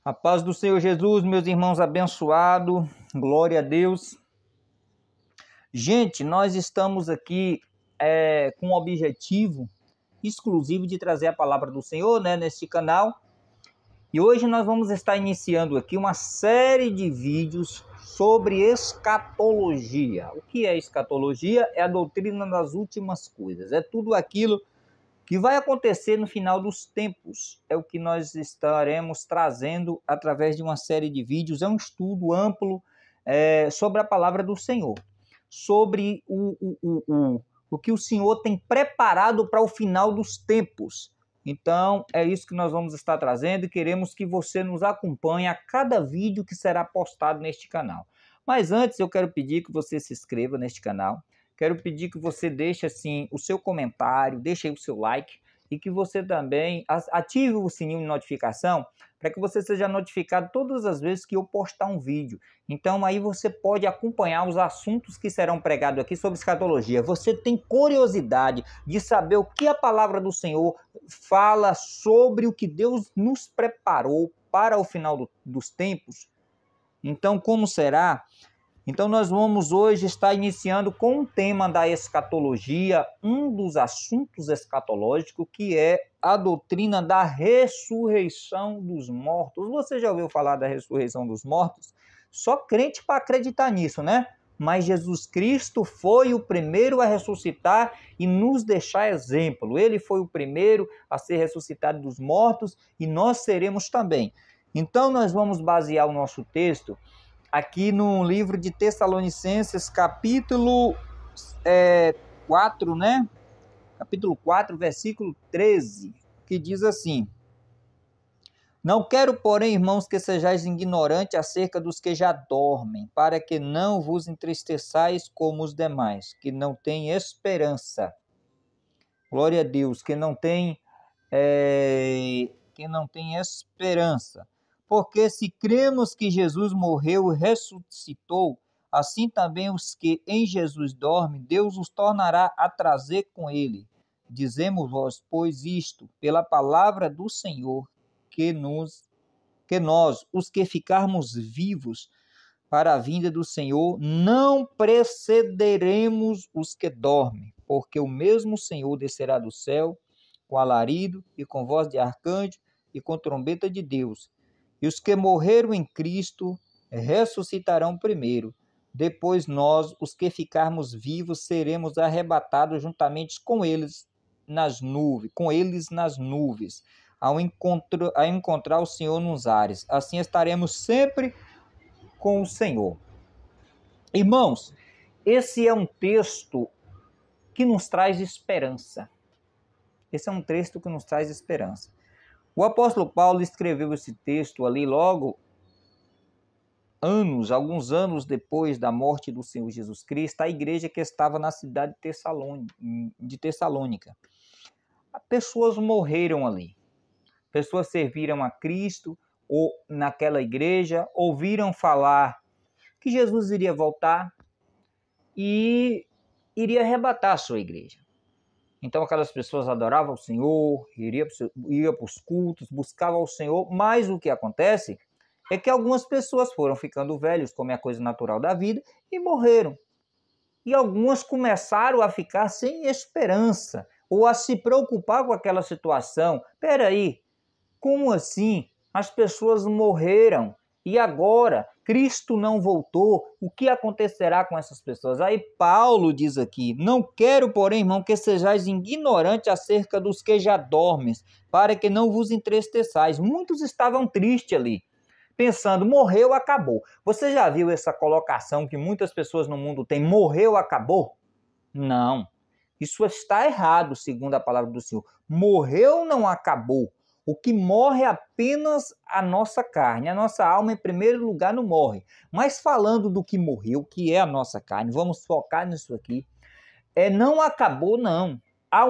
A paz do Senhor Jesus, meus irmãos abençoados, glória a Deus. Gente, nós estamos aqui com o objetivo exclusivo de trazer a palavra do Senhor, neste canal. E hoje nós vamos estar iniciando aqui uma série de vídeos sobre escatologia. O que é escatologia? É a doutrina das últimas coisas. É tudo aquilo que vai acontecer no final dos tempos. É o que nós estaremos trazendo através de uma série de vídeos. É um estudo amplo sobre a palavra do Senhor, sobre o que o Senhor tem preparado para o final dos tempos. Então, é isso que nós vamos estar trazendo e queremos que você nos acompanhe a cada vídeo que será postado neste canal. Mas antes, eu quero pedir que você se inscreva neste canal. Quero pedir que você deixe assim o seu comentário, deixe aí o seu like e que você também ative o sininho de notificação para que você seja notificado todas as vezes que eu postar um vídeo. Então aí você pode acompanhar os assuntos que serão pregados aqui sobre escatologia. Você tem curiosidade de saber o que a palavra do Senhor fala sobre o que Deus nos preparou para o final dos tempos? Então como será? Então nós vamos hoje estar iniciando com o tema da escatologia, um dos assuntos escatológicos, que é a doutrina da ressurreição dos mortos. Você já ouviu falar da ressurreição dos mortos? Só crente para acreditar nisso, né? Mas Jesus Cristo foi o primeiro a ressuscitar e nos deixar exemplo. Ele foi o primeiro a ser ressuscitado dos mortos e nós seremos também. Então nós vamos basear o nosso texto aqui no livro de Tessalonicenses, capítulo 4, né? Capítulo 4, versículo 13, que diz assim: Não quero, porém, irmãos, que sejais ignorantes acerca dos que já dormem, para que não vos entristeçais como os demais, que não têm esperança. Glória a Deus, que não tem esperança. Porque se cremos que Jesus morreu e ressuscitou, assim também os que em Jesus dormem, Deus os tornará a trazer com ele. Dizemos-vos, pois, isto, pela palavra do Senhor, que nós, os que ficarmos vivos para a vinda do Senhor, não precederemos os que dormem, porque o mesmo Senhor descerá do céu com alarido e com voz de arcanjo e com trombeta de Deus. E os que morreram em Cristo ressuscitarão primeiro. Depois nós, os que ficarmos vivos, seremos arrebatados juntamente com eles nas nuvens, ao encontrar o Senhor nos ares. Assim estaremos sempre com o Senhor. Irmãos, esse é um texto que nos traz esperança. Esse é um texto que nos traz esperança. O apóstolo Paulo escreveu esse texto ali logo alguns anos depois da morte do Senhor Jesus Cristo, à igreja que estava na cidade de Tessalônica. Pessoas morreram ali. Pessoas serviram a Cristo ou naquela igreja, ouviram falar que Jesus iria voltar e iria arrebatar a sua igreja. Então aquelas pessoas adoravam o Senhor, iam para os cultos, buscavam o Senhor, mas o que acontece é que algumas pessoas foram ficando velhos, como é a coisa natural da vida, e morreram. E algumas começaram a ficar sem esperança, ou a se preocupar com aquela situação. Peraí, como assim? As pessoas morreram e agora Cristo não voltou, o que acontecerá com essas pessoas? Aí Paulo diz aqui: Não quero, porém, irmão, que sejais ignorantes acerca dos que já dormem, para que não vos entristeçais. Muitos estavam tristes ali, pensando, morreu, acabou. Você já viu essa colocação que muitas pessoas no mundo têm, morreu, acabou? Não, isso está errado, segundo a palavra do Senhor. Morreu, não acabou. O que morre é apenas a nossa carne, a nossa alma em primeiro lugar não morre. Mas falando do que morreu, que é a nossa carne, vamos focar nisso aqui. Não acabou não. Há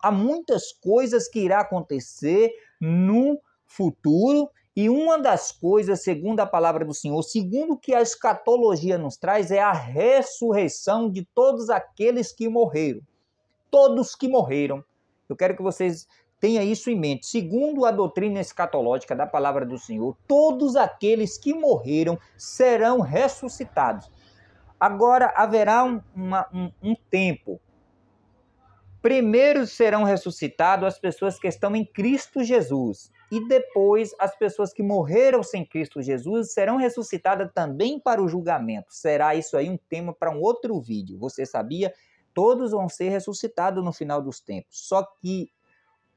muitas coisas que irá acontecer no futuro e uma das coisas, segundo a palavra do Senhor, segundo o que a escatologia nos traz, é a ressurreição de todos aqueles que morreram. Todos que morreram. Eu quero que vocês Tenha isso em mente. Segundo a doutrina escatológica da palavra do Senhor, todos aqueles que morreram serão ressuscitados. Agora haverá um tempo. Primeiro serão ressuscitados as pessoas que estão em Cristo Jesus. E depois as pessoas que morreram sem Cristo Jesus serão ressuscitadas também para o julgamento. Será isso aí um tema para um outro vídeo. Você sabia? Todos vão ser ressuscitados no final dos tempos. Só que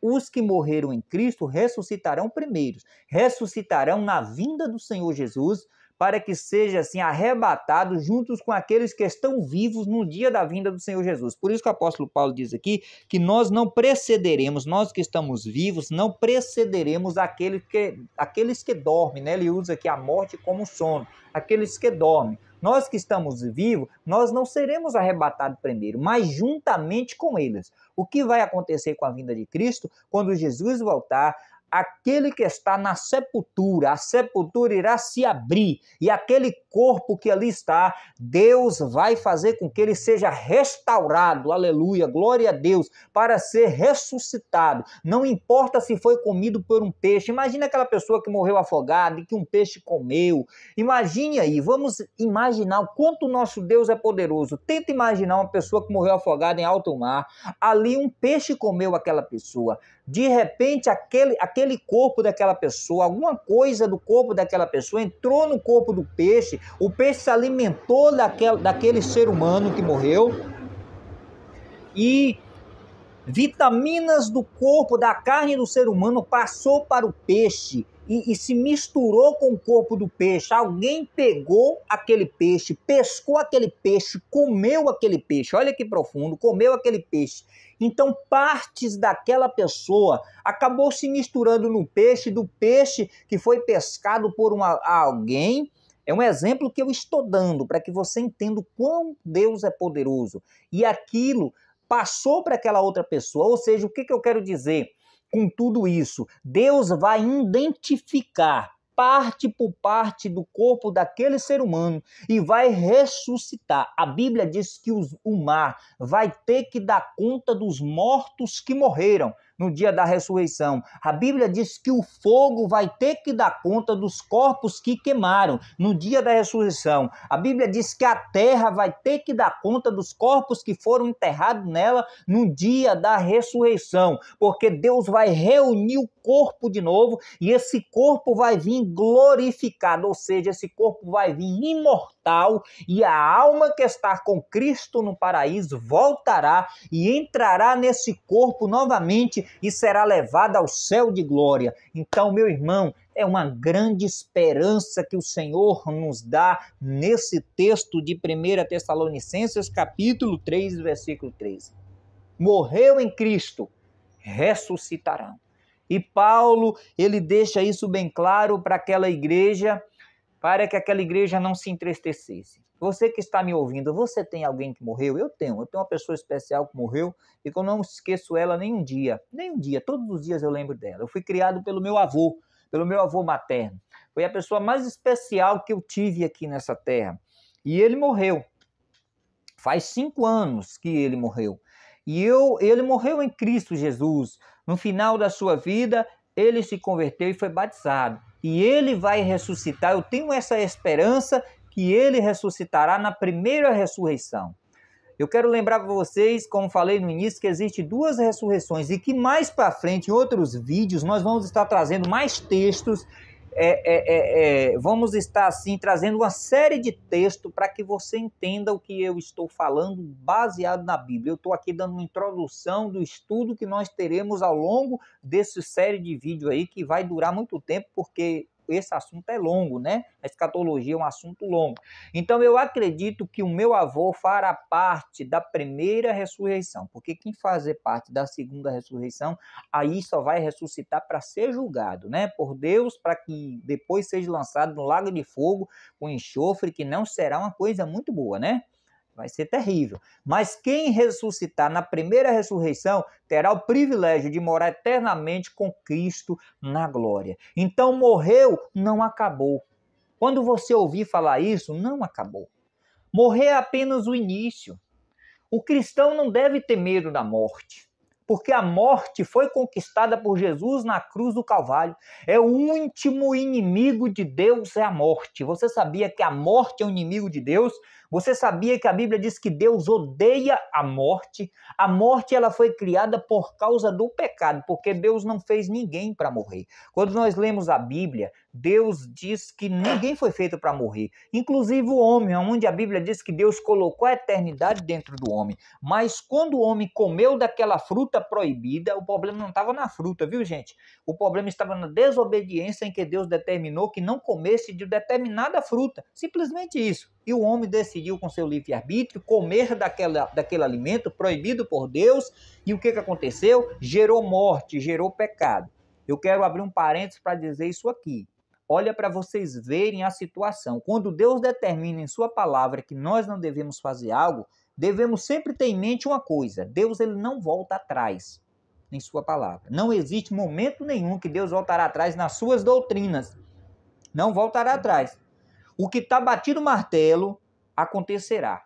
os que morreram em Cristo ressuscitarão primeiros, ressuscitarão na vinda do Senhor Jesus, para que seja assim arrebatado juntos com aqueles que estão vivos no dia da vinda do Senhor Jesus. Por isso que o apóstolo Paulo diz aqui que nós não precederemos, nós que estamos vivos, não precederemos aqueles que dormem, né? Ele usa aqui a morte como sono, aqueles que dormem. Nós que estamos vivos, nós não seremos arrebatados primeiro, mas juntamente com eles. O que vai acontecer com a vinda de Cristo? Quando Jesus voltar, aquele que está na sepultura, a sepultura irá se abrir, e aquele corpo que ali está, Deus vai fazer com que ele seja restaurado, aleluia, glória a Deus, para ser ressuscitado. Não importa se foi comido por um peixe. Imagina aquela pessoa que morreu afogada e que um peixe comeu. Imagine aí, vamos imaginar o quanto o nosso Deus é poderoso. Tenta imaginar uma pessoa que morreu afogada em alto mar, ali um peixe comeu aquela pessoa. De repente, aquele corpo daquela pessoa, alguma coisa do corpo daquela pessoa entrou no corpo do peixe, o peixe se alimentou daquele ser humano que morreu, e vitaminas do corpo, da carne do ser humano passou para o peixe e se misturou com o corpo do peixe. Alguém pegou aquele peixe, pescou aquele peixe, comeu aquele peixe. Olha que profundo, comeu aquele peixe. Então partes daquela pessoa acabou se misturando no peixe, do peixe que foi pescado por alguém. É um exemplo que eu estou dando para que você entenda o quão Deus é poderoso. E aquilo passou para aquela outra pessoa. Ou seja, o que eu quero dizer com tudo isso? Deus vai identificar parte por parte do corpo daquele ser humano e vai ressuscitar. A Bíblia diz que o mar vai ter que dar conta dos mortos que morreram no dia da ressurreição. A Bíblia diz que o fogo vai ter que dar conta dos corpos que queimaram no dia da ressurreição. A Bíblia diz que a terra vai ter que dar conta dos corpos que foram enterrados nela no dia da ressurreição, porque Deus vai reunir o corpo de novo e esse corpo vai vir glorificado, ou seja, esse corpo vai vir imortal, e a alma que está com Cristo no paraíso voltará e entrará nesse corpo novamente e será levada ao céu de glória. Então, meu irmão, é uma grande esperança que o Senhor nos dá nesse texto de 1 Tessalonicenses, capítulo 3, versículo 13. Morreu em Cristo, ressuscitarão. E Paulo, ele deixa isso bem claro para aquela igreja, para que aquela igreja não se entristecesse. Você que está me ouvindo, você tem alguém que morreu? Eu tenho uma pessoa especial que morreu e que eu não esqueço ela nem um dia, todos os dias eu lembro dela. Eu fui criado pelo meu avô materno. Foi a pessoa mais especial que eu tive aqui nessa terra. E ele morreu. Faz 5 anos que ele morreu. E ele morreu em Cristo Jesus. No final da sua vida, ele se converteu e foi batizado. E ele vai ressuscitar. Eu tenho essa esperança que ele ressuscitará na primeira ressurreição. Eu quero lembrar para vocês, como falei no início, que existem 2 ressurreições e que mais para frente, em outros vídeos, nós vamos estar trazendo mais textos. Vamos estar assim trazendo uma série de textos para que você entenda o que eu estou falando baseado na Bíblia. Eu estou aqui dando uma introdução do estudo que nós teremos ao longo dessa série de vídeos aí, que vai durar muito tempo, porque esse assunto é longo, né? A escatologia é um assunto longo. Então eu acredito que o meu avô fará parte da primeira ressurreição, porque quem fazer parte da segunda ressurreição, aí só vai ressuscitar para ser julgado, né? Por Deus, para que depois seja lançado no lago de fogo com enxofre, que não será uma coisa muito boa, né? Vai ser terrível. Mas quem ressuscitar na primeira ressurreição terá o privilégio de morar eternamente com Cristo na glória. Então morreu, não acabou. Quando você ouvir falar isso, não acabou. Morrer é apenas o início. O cristão não deve ter medo da morte. Porque a morte foi conquistada por Jesus na cruz do Calvário. É o último inimigo de Deus, é a morte. Você sabia que a morte é o inimigo de Deus? Você sabia que a Bíblia diz que Deus odeia a morte? A morte ela foi criada por causa do pecado, porque Deus não fez ninguém para morrer. Quando nós lemos a Bíblia, Deus diz que ninguém foi feito para morrer. Inclusive o homem, onde a Bíblia diz que Deus colocou a eternidade dentro do homem. Mas quando o homem comeu daquela fruta proibida, o problema não estava na fruta, viu, gente? O problema estava na desobediência em que Deus determinou que não comesse de determinada fruta. Simplesmente isso. E o homem decidiu com seu livre-arbítrio comer daquele alimento proibido por Deus. E o que aconteceu? Gerou morte, gerou pecado. Eu quero abrir um parênteses para dizer isso aqui. Olha para vocês verem a situação. Quando Deus determina em sua palavra que nós não devemos fazer algo, devemos sempre ter em mente uma coisa. Deus ele não volta atrás em sua palavra. Não existe momento nenhum que Deus voltará atrás nas suas doutrinas. Não voltará atrás. O que está batido o martelo acontecerá.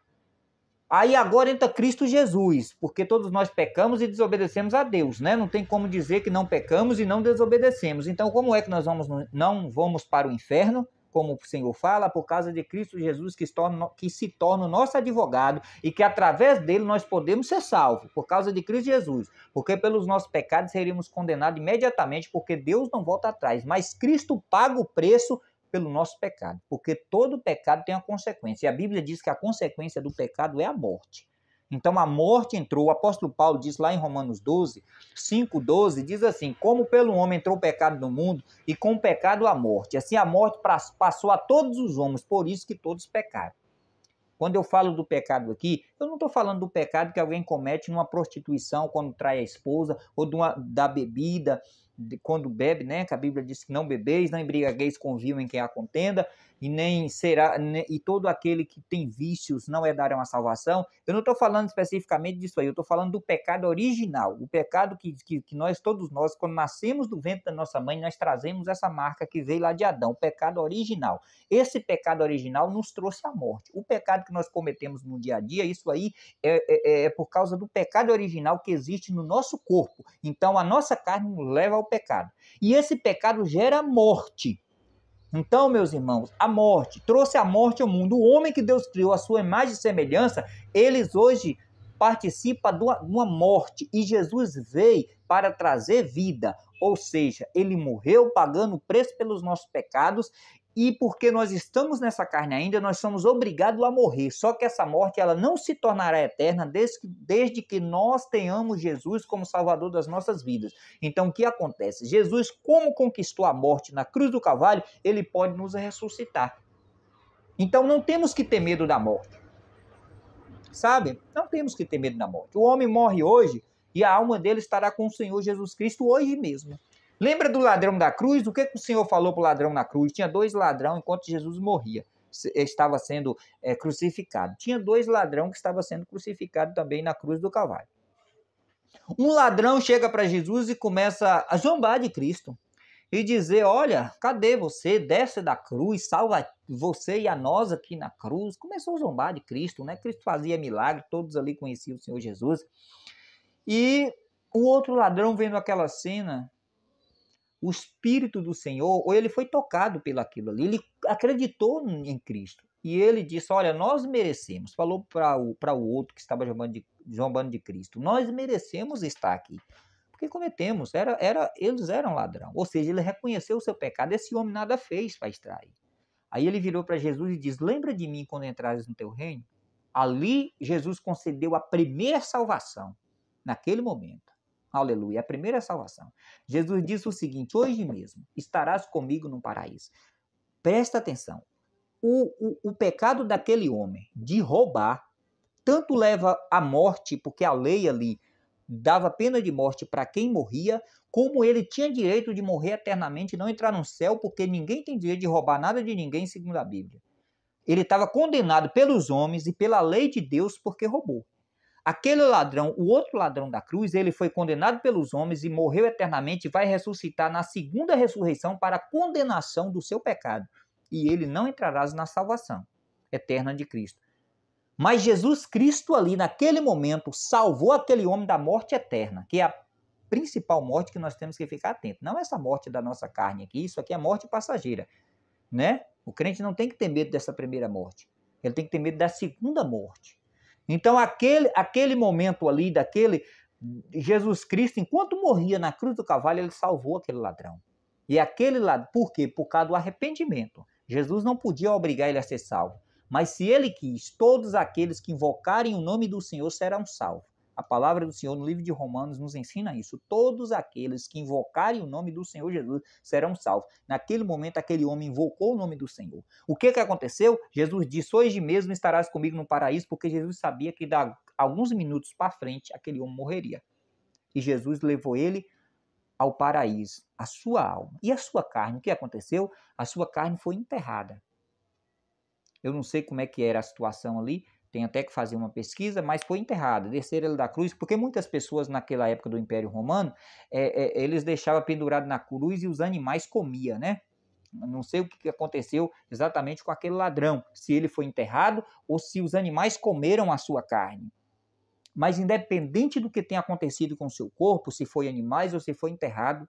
Aí agora entra Cristo Jesus, porque todos nós pecamos e desobedecemos a Deus, né? Não tem como dizer que não pecamos e não desobedecemos. Então, como é que nós não vamos para o inferno, como o Senhor fala, por causa de Cristo Jesus que se torna o nosso advogado e que através dele nós podemos ser salvos, por causa de Cristo Jesus. Porque pelos nossos pecados seríamos condenados imediatamente, porque Deus não volta atrás, mas Cristo paga o preço pelo nosso pecado, porque todo pecado tem uma consequência, e a Bíblia diz que a consequência do pecado é a morte. Então a morte entrou, o apóstolo Paulo diz lá em Romanos 12, 5:12, diz assim, como pelo homem entrou o pecado no mundo, e com o pecado a morte, assim a morte passou a todos os homens, por isso que todos pecaram. Quando eu falo do pecado aqui, eu não estou falando do pecado que alguém comete numa prostituição, quando trai a esposa, ou da bebida, quando bebe, né? Que a Bíblia diz que não bebeis, não embriagueis com vinho em quem há contenda, e nem será, e todo aquele que tem vícios não herdará uma salvação. Eu não estou falando especificamente disso aí, eu estou falando do pecado original, o pecado que nós, todos nós, quando nascemos do ventre da nossa mãe, nós trazemos essa marca que veio lá de Adão, o pecado original. Esse pecado original nos trouxe a morte. O pecado que nós cometemos no dia a dia, isso aí é por causa do pecado original que existe no nosso corpo. Então a nossa carne nos leva ao pecado. E esse pecado gera morte. Então, meus irmãos, a morte, trouxe a morte ao mundo. O homem que Deus criou a sua imagem e semelhança, eles hoje participam de uma morte. E Jesus veio para trazer vida. Ou seja, ele morreu pagando o preço pelos nossos pecados. E porque nós estamos nessa carne ainda, nós somos obrigados a morrer. Só que essa morte ela não se tornará eterna desde que nós tenhamos Jesus como Salvador das nossas vidas. Então, o que acontece? Jesus, como conquistou a morte na cruz do Calvário, ele pode nos ressuscitar. Então, não temos que ter medo da morte. Sabe? Não temos que ter medo da morte. O homem morre hoje e a alma dele estará com o Senhor Jesus Cristo hoje mesmo. Lembra do ladrão da cruz? O que o Senhor falou para o ladrão na cruz? Tinha 2 ladrões enquanto Jesus morria, estava sendo crucificado. Tinha 2 ladrões que estavam sendo crucificados também na cruz do Calvário. Um ladrão chega para Jesus e começa a zombar de Cristo e dizer, olha, cadê você? Desce da cruz, salva você e a nós aqui na cruz. Começou a zombar de Cristo, né? Cristo fazia milagre, todos ali conheciam o Senhor Jesus. E o outro ladrão vendo aquela cena, o Espírito do Senhor, ou ele foi tocado pelo aquilo ali, ele acreditou em Cristo. E ele disse, olha, nós merecemos, falou para o outro que estava zombando de Cristo, nós merecemos estar aqui, porque cometemos, eles eram ladrão, ou seja, ele reconheceu o seu pecado, esse homem nada fez para extrair. Aí ele virou para Jesus e diz, lembra de mim quando entrares no teu reino? Ali Jesus concedeu a primeira salvação, naquele momento. Aleluia, a primeira salvação. Jesus disse o seguinte, hoje mesmo estarás comigo no paraíso. Presta atenção, o pecado daquele homem de roubar, tanto leva à morte, porque a lei ali dava pena de morte para quem morria, como ele tinha direito de morrer eternamente e não entrar no céu, porque ninguém tem direito de roubar nada de ninguém, segundo a Bíblia. Ele estava condenado pelos homens e pela lei de Deus porque roubou. Aquele ladrão, o outro ladrão da cruz, ele foi condenado pelos homens e morreu eternamente e vai ressuscitar na segunda ressurreição para a condenação do seu pecado. E ele não entrará na salvação eterna de Cristo. Mas Jesus Cristo ali, naquele momento, salvou aquele homem da morte eterna, que é a principal morte que nós temos que ficar atento. Não essa morte da nossa carne aqui, isso aqui é morte passageira, né? O crente não tem que ter medo dessa primeira morte. Ele tem que ter medo da segunda morte. Então, aquele momento ali, Jesus Cristo, enquanto morria na cruz do Calvário, ele salvou aquele ladrão. E aquele ladrão, por quê? Por causa do arrependimento. Jesus não podia obrigar ele a ser salvo. Mas se ele quis, todos aqueles que invocarem o nome do Senhor serão salvos. A palavra do Senhor no livro de Romanos nos ensina isso. Todos aqueles que invocarem o nome do Senhor Jesus serão salvos. Naquele momento, aquele homem invocou o nome do Senhor. O que aconteceu? Jesus disse, hoje mesmo estarás comigo no paraíso, porque Jesus sabia que alguns minutos para frente, aquele homem morreria. E Jesus levou ele ao paraíso, a sua alma. E a sua carne, o que aconteceu? A sua carne foi enterrada. Eu não sei como é que era a situação ali, tem até que fazer uma pesquisa, mas foi enterrada, desceram ele da cruz, porque muitas pessoas naquela época do Império Romano, eles deixavam pendurado na cruz e os animais comiam, né? Não sei o que aconteceu exatamente com aquele ladrão, se ele foi enterrado ou se os animais comeram a sua carne. Mas independente do que tenha acontecido com o seu corpo, se foi animais ou se foi enterrado,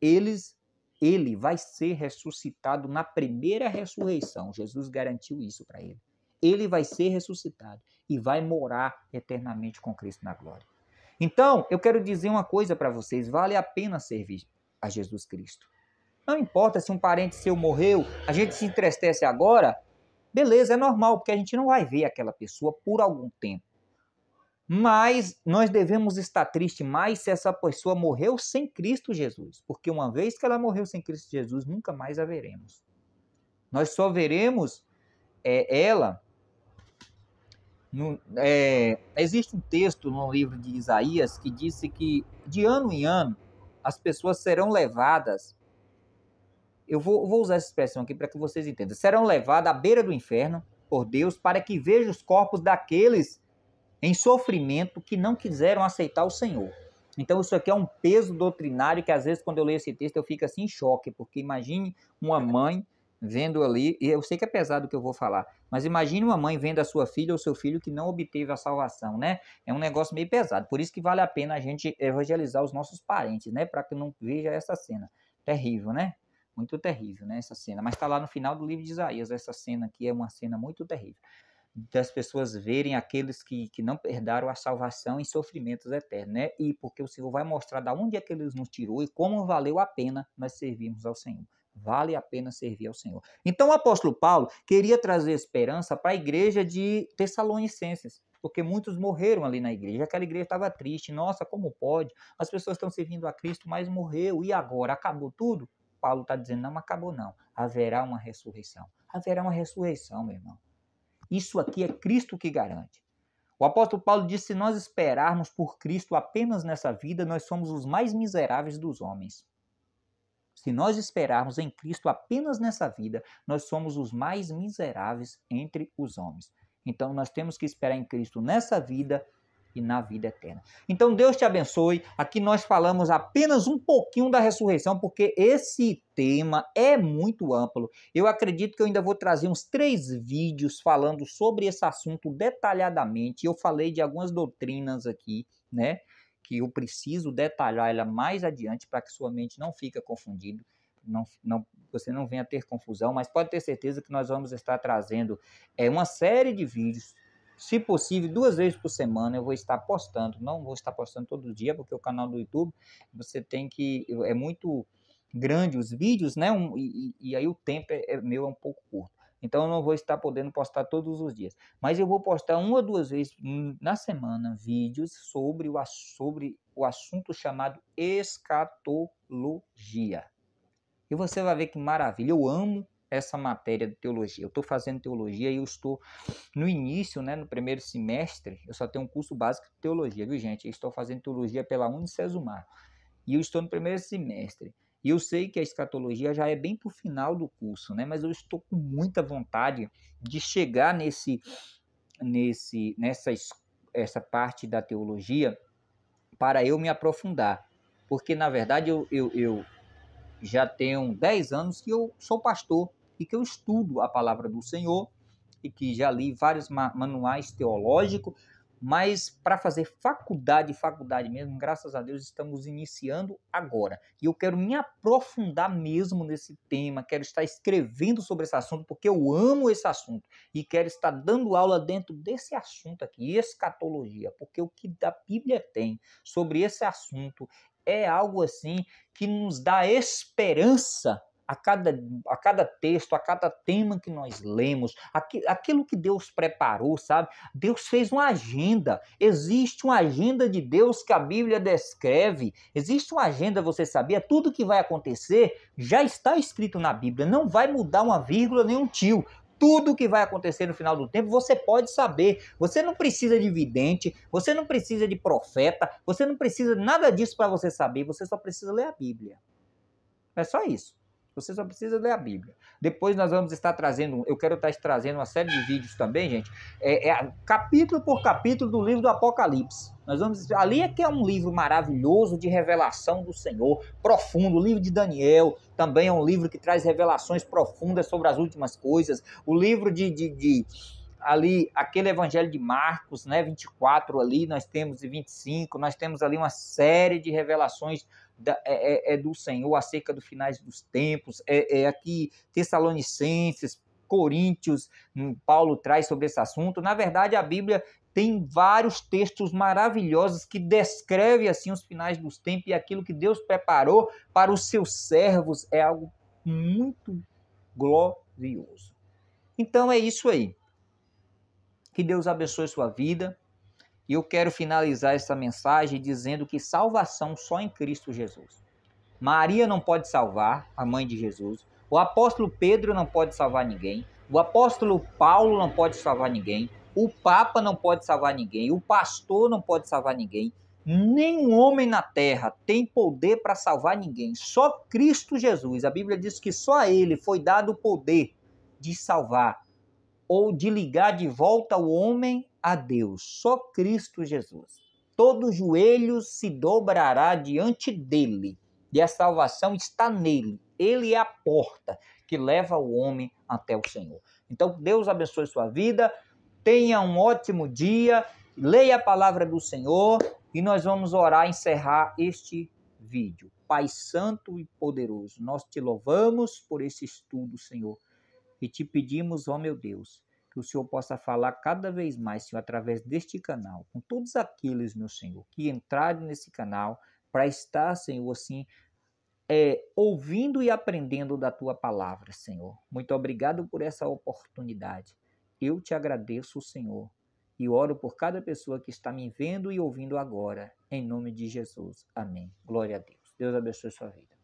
ele vai ser ressuscitado na primeira ressurreição. Jesus garantiu isso para ele. Ele vai ser ressuscitado e vai morar eternamente com Cristo na glória. Então, eu quero dizer uma coisa para vocês, vale a pena servir a Jesus Cristo. Não importa se um parente seu morreu, a gente se entristece agora, beleza, é normal, porque a gente não vai ver aquela pessoa por algum tempo. Mas nós devemos estar tristes mais se essa pessoa morreu sem Cristo Jesus, porque uma vez que ela morreu sem Cristo Jesus, nunca mais a veremos. Nós só veremos ela. Existe um texto no livro de Isaías que disse que de ano em ano as pessoas serão levadas. Eu vou usar essa expressão aqui para que vocês entendam. Serão levadas à beira do inferno por Deus para que vejam os corpos daqueles em sofrimento que não quiseram aceitar o Senhor. Então isso aqui é um peso doutrinário que às vezes quando eu leio esse texto eu fico assim em choque, porque imagine uma mãe vendo ali, e eu sei que é pesado o que eu vou falar, mas imagine uma mãe vendo a sua filha ou seu filho que não obteve a salvação, né? É um negócio meio pesado, por isso que vale a pena a gente evangelizar os nossos parentes, né? Para que não veja essa cena. Terrível, né? Muito terrível, né? Essa cena, mas está lá no final do livro de Isaías, essa cena aqui é uma cena muito terrível. Das pessoas verem aqueles que não herdaram a salvação em sofrimentos eternos, né? E porque o Senhor vai mostrar de onde é que Ele nos tirou e como valeu a pena nós servirmos ao Senhor. Vale a pena servir ao Senhor. Então o apóstolo Paulo queria trazer esperança para a igreja de Tessalonicenses, porque muitos morreram ali na igreja. Aquela igreja estava triste. Nossa, como pode? As pessoas estão servindo a Cristo, mas morreu. E agora? Acabou tudo? Paulo está dizendo, não acabou não. Haverá uma ressurreição. Haverá uma ressurreição, meu irmão. Isso aqui é Cristo que garante. O apóstolo Paulo disse, se nós esperarmos por Cristo apenas nessa vida, nós somos os mais miseráveis dos homens. Se nós esperarmos em Cristo apenas nessa vida, nós somos os mais miseráveis entre os homens. Então nós temos que esperar em Cristo nessa vida e na vida eterna. Então Deus te abençoe. Aqui nós falamos apenas um pouquinho da ressurreição, porque esse tema é muito amplo. Eu acredito que eu ainda vou trazer uns 3 vídeos falando sobre esse assunto detalhadamente. Eu falei de algumas doutrinas aqui, né? Que eu preciso detalhar ela mais adiante para que sua mente não fique confundida, você não venha ter confusão, mas pode ter certeza que nós vamos estar trazendo uma série de vídeos, se possível 2 vezes por semana eu vou estar postando, não vou estar postando todo dia, porque o canal do YouTube, você tem que, é muito grande os vídeos, né, e aí o tempo meu é um pouco curto. Então eu não vou estar podendo postar todos os dias. Mas eu vou postar 1 ou 2 vezes na semana vídeos sobre o assunto chamado escatologia. E você vai ver que maravilha. Eu amo essa matéria de teologia. Eu estou fazendo teologia e eu estou no início, né, no primeiro semestre. Eu só tenho um curso básico de teologia, viu, gente? Eu estou fazendo teologia pela Unicesumar. E eu estou no primeiro semestre. E eu sei que a escatologia já é bem para o final do curso, né? Mas eu estou com muita vontade de chegar essa parte da teologia para eu me aprofundar. Porque, na verdade, eu já tenho 10 anos que eu sou pastor e que eu estudo a palavra do Senhor e que já li vários manuais teológicos, mas para fazer faculdade mesmo, graças a Deus, estamos iniciando agora. E eu quero me aprofundar mesmo nesse tema, quero estar escrevendo sobre esse assunto, porque eu amo esse assunto. E quero estar dando aula dentro desse assunto aqui, escatologia, porque o que a Bíblia tem sobre esse assunto é algo assim que nos dá esperança a cada texto, a cada tema que nós lemos, aquilo que Deus preparou, sabe? Deus fez uma agenda, existe uma agenda de Deus que a Bíblia descreve, existe uma agenda, você sabia? Tudo que vai acontecer já está escrito na Bíblia, não vai mudar uma vírgula nem um tio. Tudo que vai acontecer no final do tempo, você pode saber. Você não precisa de vidente, você não precisa de profeta, você não precisa de nada disso para você saber, você só precisa ler a Bíblia. É só isso. Você só precisa ler a Bíblia. Depois nós vamos estar trazendo, eu quero estar trazendo uma série de vídeos também, gente, capítulo por capítulo do livro do Apocalipse. Ali é que é um livro maravilhoso de revelação do Senhor, profundo. O livro de Daniel também é um livro que traz revelações profundas sobre as últimas coisas. O livro ali, aquele evangelho de Marcos, né, 24 ali, nós temos de 25, nós temos ali uma série de revelações do Senhor acerca dos finais dos tempos, aqui Tessalonicenses, Coríntios, Paulo traz sobre esse assunto. Na verdade, a Bíblia tem vários textos maravilhosos que descrevem assim os finais dos tempos e aquilo que Deus preparou para os seus servos é algo muito glorioso. Então é isso aí. Que Deus abençoe sua vida. E eu quero finalizar essa mensagem dizendo que salvação só em Cristo Jesus. Maria não pode salvar, a mãe de Jesus. O apóstolo Pedro não pode salvar ninguém. O apóstolo Paulo não pode salvar ninguém. O Papa não pode salvar ninguém. O pastor não pode salvar ninguém. Nenhum homem na terra tem poder para salvar ninguém. Só Cristo Jesus. A Bíblia diz que só a ele foi dado o poder de salvar ou de ligar de volta o homem a Deus. Só Cristo Jesus. Todo joelho se dobrará diante dele. E a salvação está nele. Ele é a porta que leva o homem até o Senhor. Então, Deus abençoe sua vida. Tenha um ótimo dia. Leia a palavra do Senhor. E nós vamos orar e encerrar este vídeo. Pai Santo e Poderoso, nós te louvamos por esse estudo, Senhor. E te pedimos, ó meu Deus, que o Senhor possa falar cada vez mais, Senhor, através deste canal, com todos aqueles, meu Senhor, que entrarem nesse canal para estar, Senhor, assim, ouvindo e aprendendo da Tua palavra, Senhor. Muito obrigado por essa oportunidade. Eu te agradeço, Senhor, e oro por cada pessoa que está me vendo e ouvindo agora, em nome de Jesus. Amém. Glória a Deus. Deus abençoe sua vida.